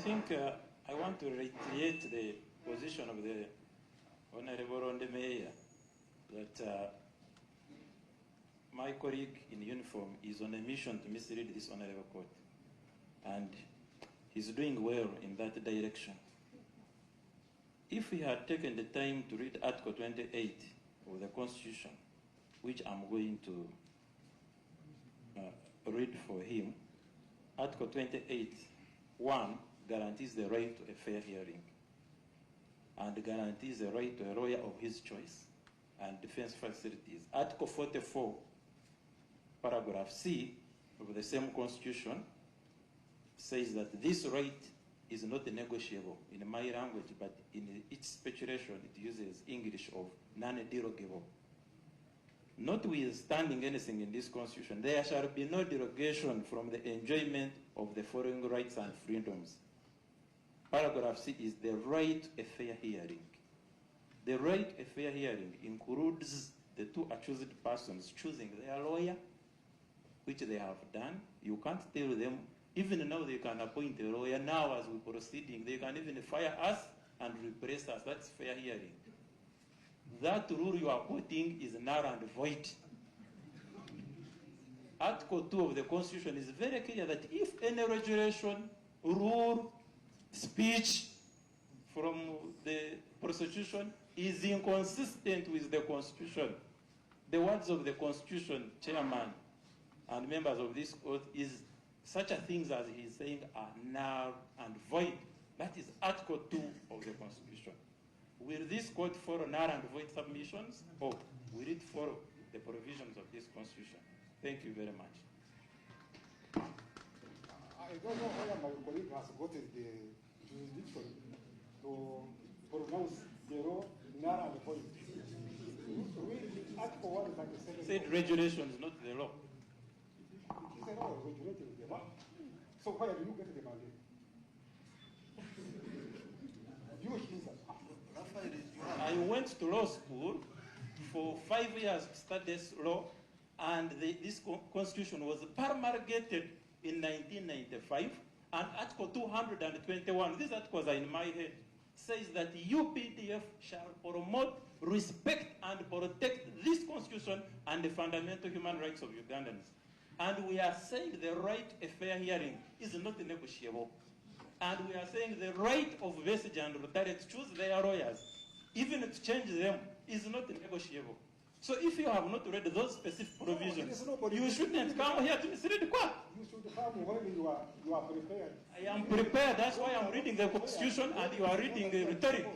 think I want to reiterate the position of the Honorable Ronde Mayor that my colleague in uniform is on a mission to mislead this Honorable Court, and he's doing well in that direction. If he had taken the time to read Article 28 of the Constitution, which I'm going to read for him, Article 28(1) guarantees the right to a fair hearing and guarantees the right to a lawyer of his choice and defense facilities. Article 44, paragraph C of the same Constitution says that this right is not negotiable in my language, but in its speculation it uses English of non-derogable. Notwithstanding anything in this Constitution, there shall be no derogation from the enjoyment of the following rights and freedoms. Paragraph C is the right to a fair hearing. The right to a fair hearing includes the two accused persons choosing their lawyer, which they have done. You can't tell them, even now they can appoint a lawyer. Now as we're proceeding, they can even fire us and replace us. That's fair hearing. That rule you are quoting is null and void. Article 2 of the Constitution is very clear that if any regulation, rule, speech from the prosecution is inconsistent with the Constitution, the words of the Constitution, Chairman and members of this court, is such a things as he is saying are null and void. That is Article 2 of the Constitution. Will this court follow null and void submissions, or will it follow the provisions of this Constitution? Thank you very much. I don't know whether my colleague has got the jurisdiction to pronounce the law null and void. Article 137. Said regulation is not the law. It is a law regulating the law. So where do you get the mandate? You himself. I went to law school for 5 years to study law, and this Constitution was promulgated in 1995, and Article 221, these articles are in my head, says that UPDF shall promote, respect, and protect this Constitution and the fundamental human rights of Ugandans. And we are saying the right to a fair hearing is not negotiable. And we are saying the right of Besigye and Rutare to choose their lawyers, even to change them, is not negotiable. So if you have not read those specific provisions, you shouldn't come here to mislead the court. You should come when you are prepared. I am prepared. That's why I'm reading the Constitution and you are reading the rhetoric.